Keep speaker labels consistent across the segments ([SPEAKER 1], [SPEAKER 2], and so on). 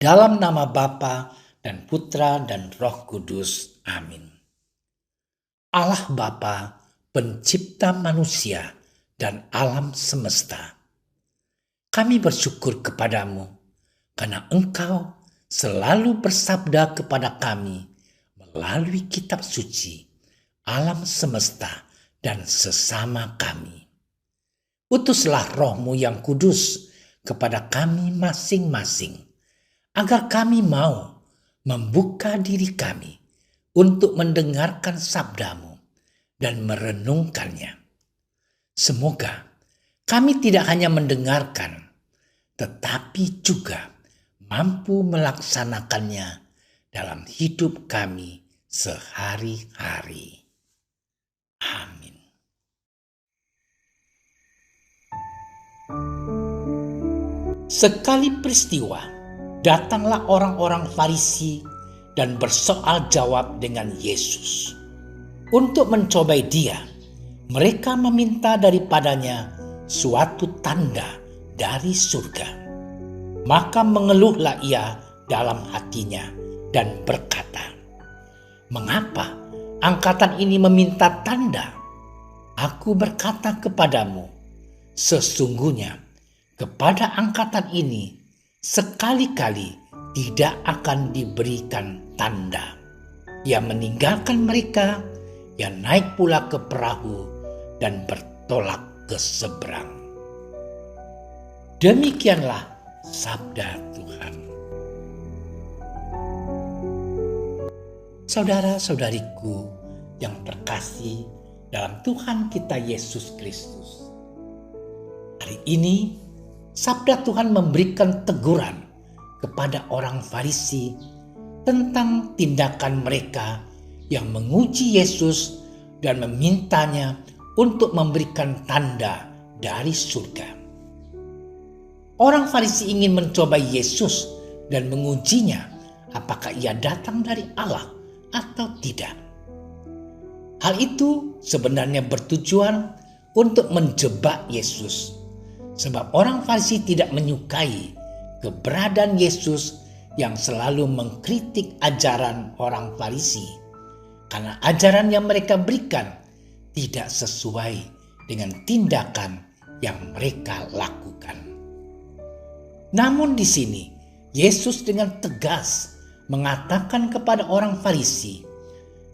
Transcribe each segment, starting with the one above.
[SPEAKER 1] Dalam nama Bapa dan Putra dan Roh Kudus. Amin. Allah Bapa, pencipta manusia dan alam semesta, kami bersyukur kepadamu karena Engkau selalu bersabda kepada kami melalui kitab suci, alam semesta dan sesama kami. Utuslah Roh-Mu yang kudus kepada kami masing-masing, agar kami mau membuka diri kami untuk mendengarkan sabda-Mu dan merenungkannya. Semoga kami tidak hanya mendengarkan, tetapi juga mampu melaksanakannya dalam hidup kami sehari-hari. Amin. Sekali peristiwa, datanglah orang-orang Farisi dan bersoal jawab dengan Yesus. Untuk mencobai Dia, mereka meminta daripadanya suatu tanda dari surga. Maka mengeluhlah ia dalam hatinya dan berkata, "Mengapa angkatan ini meminta tanda? Aku berkata kepadamu, sesungguhnya kepada angkatan ini sekali-kali tidak akan diberikan tanda." Ia meninggalkan mereka, ia naik pula ke perahu dan bertolak ke seberang. Demikianlah sabda Tuhan. Saudara-saudariku yang terkasih dalam Tuhan kita Yesus Kristus, hari ini sabda Tuhan memberikan teguran kepada orang Farisi tentang tindakan mereka yang menguji Yesus dan memintanya untuk memberikan tanda dari surga. Orang Farisi ingin mencoba Yesus dan mengujinya apakah ia datang dari Allah atau tidak. Hal itu sebenarnya bertujuan untuk menjebak Yesus, sebab orang Farisi tidak menyukai keberadaan Yesus yang selalu mengkritik ajaran orang Farisi, karena ajaran yang mereka berikan tidak sesuai dengan tindakan yang mereka lakukan. Namun di sini Yesus dengan tegas mengatakan kepada orang Farisi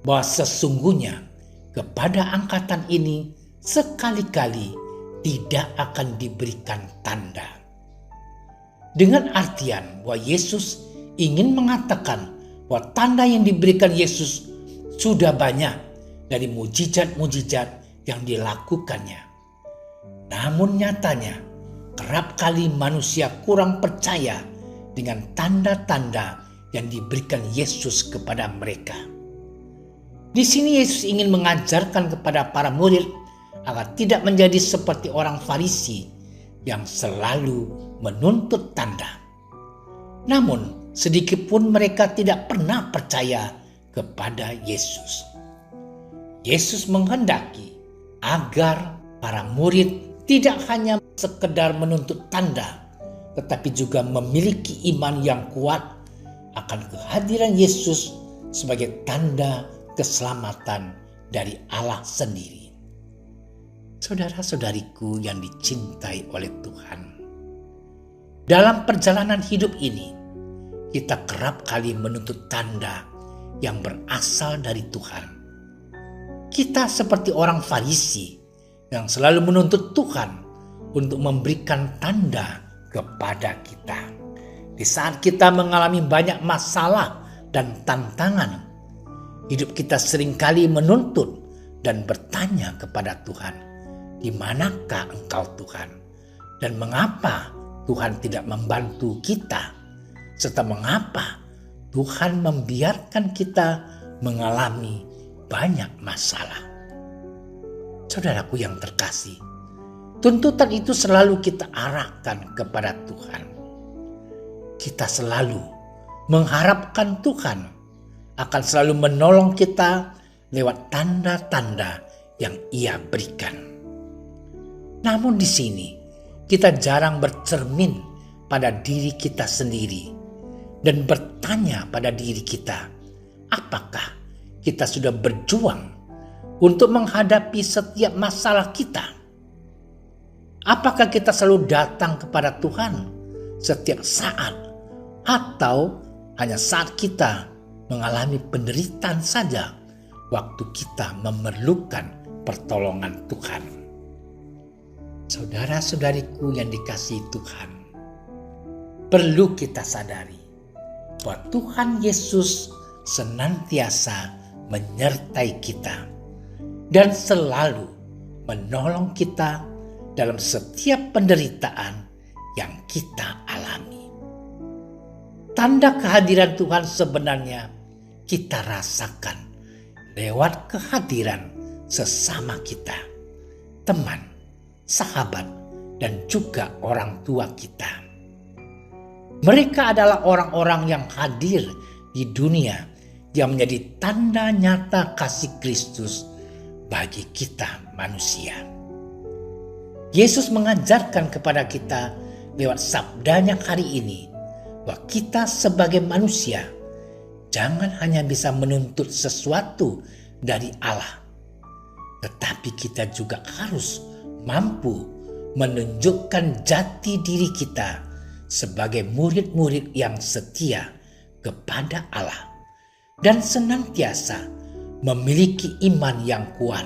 [SPEAKER 1] bahwa sesungguhnya kepada angkatan ini sekali-kali tidak akan diberikan tanda. Dengan artian bahwa Yesus ingin mengatakan bahwa tanda yang diberikan Yesus sudah banyak dari mujizat-mujizat yang dilakukannya. Namun nyatanya kerap kali manusia kurang percaya dengan tanda-tanda yang diberikan Yesus kepada mereka. Di sini Yesus ingin mengajarkan kepada para murid agar tidak menjadi seperti orang Farisi yang selalu menuntut tanda. Namun sedikit pun mereka tidak pernah percaya kepada Yesus. Yesus menghendaki agar para murid tidak hanya sekedar menuntut tanda, tetapi juga memiliki iman yang kuat akan kehadiran Yesus sebagai tanda keselamatan dari Allah sendiri. Saudara-saudariku yang dicintai oleh Tuhan, dalam perjalanan hidup ini kita kerap kali menuntut tanda yang berasal dari Tuhan. Kita seperti orang Farisi yang selalu menuntut Tuhan untuk memberikan tanda kepada kita. Di saat kita mengalami banyak masalah dan tantangan, hidup kita seringkali menuntut dan bertanya kepada Tuhan, "Di manakah Engkau Tuhan? Dan mengapa Tuhan tidak membantu kita? Serta mengapa Tuhan membiarkan kita mengalami banyak masalah?" Saudaraku yang terkasih, tuntutan itu selalu kita arahkan kepada Tuhan. Kita selalu mengharapkan Tuhan akan selalu menolong kita lewat tanda-tanda yang Ia berikan. Namun di sini kita jarang bercermin pada diri kita sendiri dan bertanya pada diri kita, apakah kita sudah berjuang untuk menghadapi setiap masalah kita? Apakah kita selalu datang kepada Tuhan setiap saat, atau hanya saat kita mengalami penderitaan saja waktu kita memerlukan pertolongan Tuhan? Saudara-saudariku yang dikasihi Tuhan, perlu kita sadari bahwa Tuhan Yesus senantiasa menyertai kita dan selalu menolong kita dalam setiap penderitaan yang kita alami. Tanda kehadiran Tuhan sebenarnya kita rasakan lewat kehadiran sesama kita, teman, sahabat, dan juga orang tua kita. Mereka adalah orang-orang yang hadir di dunia yang menjadi tanda nyata kasih Kristus bagi kita manusia. Yesus mengajarkan kepada kita lewat sabdanya hari ini bahwa kita sebagai manusia jangan hanya bisa menuntut sesuatu dari Allah, tetapi kita juga harus mampu menunjukkan jati diri kita sebagai murid-murid yang setia kepada Allah dan senantiasa memiliki iman yang kuat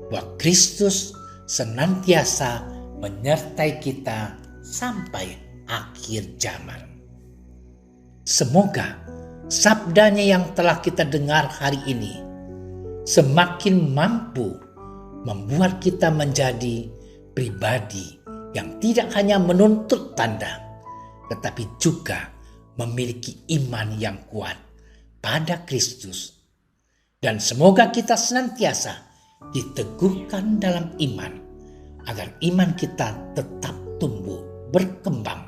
[SPEAKER 1] bahwa Kristus senantiasa menyertai kita sampai akhir zaman. Semoga sabdanya yang telah kita dengar hari ini semakin mampu membuat kita menjadi pribadi yang tidak hanya menuntut tanda, tetapi juga memiliki iman yang kuat pada Kristus. Dan semoga kita senantiasa diteguhkan dalam iman, agar iman kita tetap tumbuh, berkembang,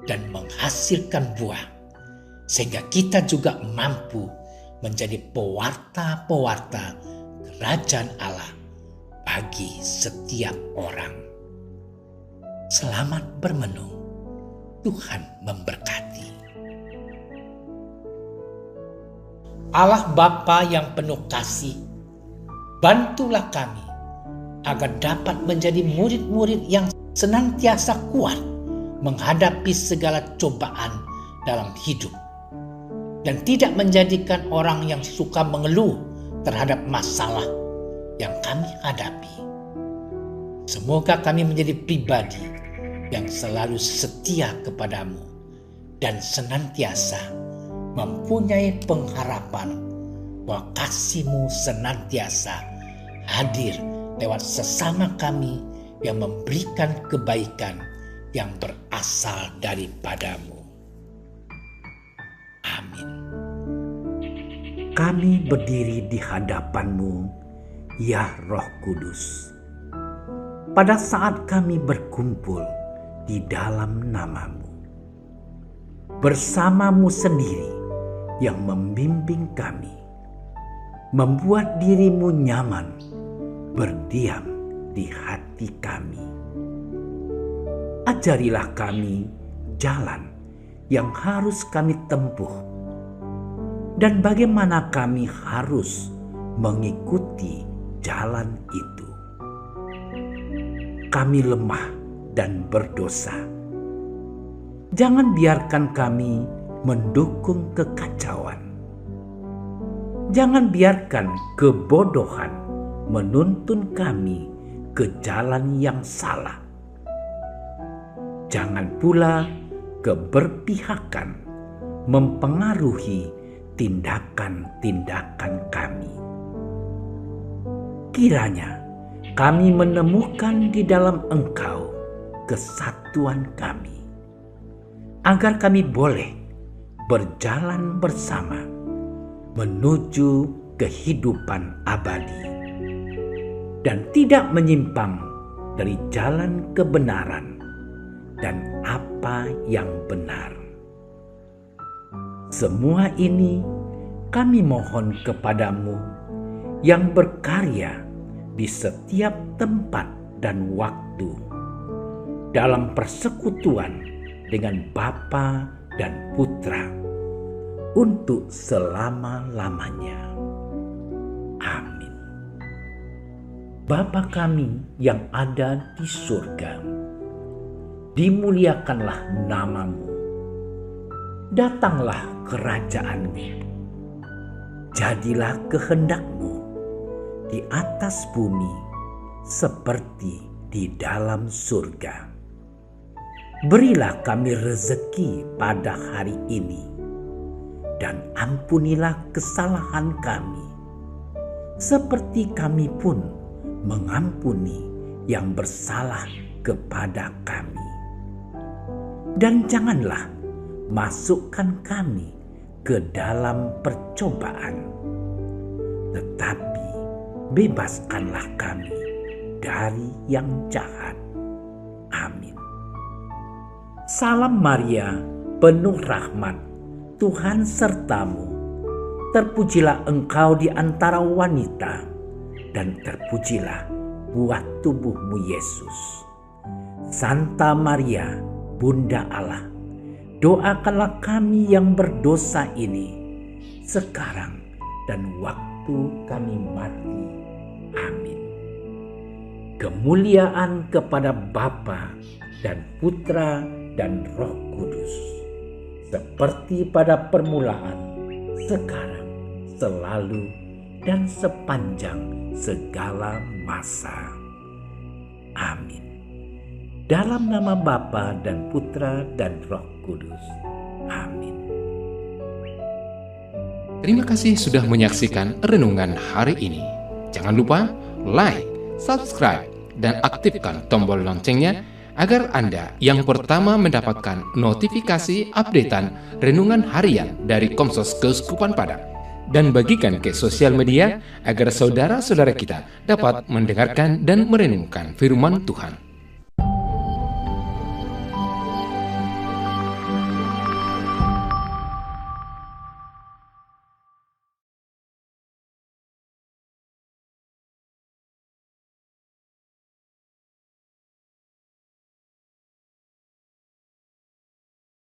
[SPEAKER 1] dan menghasilkan buah, sehingga kita juga mampu menjadi pewarta-pewarta kerajaan Allah bagi setiap orang. Selamat bermenung. Tuhan memberkati. Allah Bapa yang penuh kasih, bantulah kami agar dapat menjadi murid-murid yang senantiasa kuat menghadapi segala cobaan dalam hidup, dan tidak menjadikan orang yang suka mengeluh terhadap masalah yang kami hadapi. Semoga kami menjadi pribadi yang selalu setia kepadamu dan senantiasa mempunyai pengharapan bahwa kasih-Mu senantiasa hadir lewat sesama kami yang memberikan kebaikan yang berasal daripada-Mu. Amin.
[SPEAKER 2] Kami berdiri di hadapan-Mu, ya Roh Kudus, pada saat kami berkumpul di dalam nama-Mu. Bersama-Mu sendiri yang membimbing kami, membuat diri-Mu nyaman berdiam di hati kami. Ajarilah kami jalan yang harus kami tempuh dan bagaimana kami harus mengikuti jalan itu. Kami lemah dan berdosa. Jangan biarkan kami mendukung kekacauan. Jangan biarkan kebodohan menuntun kami ke jalan yang salah. Jangan pula keberpihakan mempengaruhi tindakan-tindakan kami. Kiranya kami menemukan di dalam Engkau kesatuan kami, agar kami boleh berjalan bersama menuju kehidupan abadi dan tidak menyimpang dari jalan kebenaran dan apa yang benar. Semua ini kami mohon kepadamu yang berkarya di setiap tempat dan waktu dalam persekutuan dengan Bapa dan Putra, untuk selama-lamanya. Amin. Bapa kami yang ada di surga, dimuliakanlah nama-Mu. Datanglah kerajaan-Mu. Jadilah kehendak-Mu di atas bumi seperti di dalam surga. Berilah kami rezeki pada hari ini, dan ampunilah kesalahan kami, seperti kami pun mengampuni yang bersalah kepada kami. Dan janganlah masukkan kami ke dalam percobaan, tetapi bebaskanlah kami dari yang jahat. Amin. Salam Maria, penuh rahmat, Tuhan sertamu. Terpujilah engkau di antara wanita, dan terpujilah buah tubuhmu Yesus. Santa Maria, Bunda Allah, doakanlah kami yang berdosa ini, sekarang dan waktu kami mati. Amin. Kemuliaan kepada Bapa dan Putra dan Roh Kudus, seperti pada permulaan, sekarang, selalu, dan sepanjang segala masa. Amin. Dalam nama Bapa dan Putra dan Roh Kudus. Amin.
[SPEAKER 3] Terima kasih sudah menyaksikan renungan hari ini. Jangan lupa like, subscribe, dan aktifkan tombol loncengnya agar Anda yang pertama mendapatkan notifikasi updatean renungan harian dari Komsos Keuskupan Padang. Dan bagikan ke sosial media agar saudara-saudara kita dapat mendengarkan dan merenungkan firman Tuhan.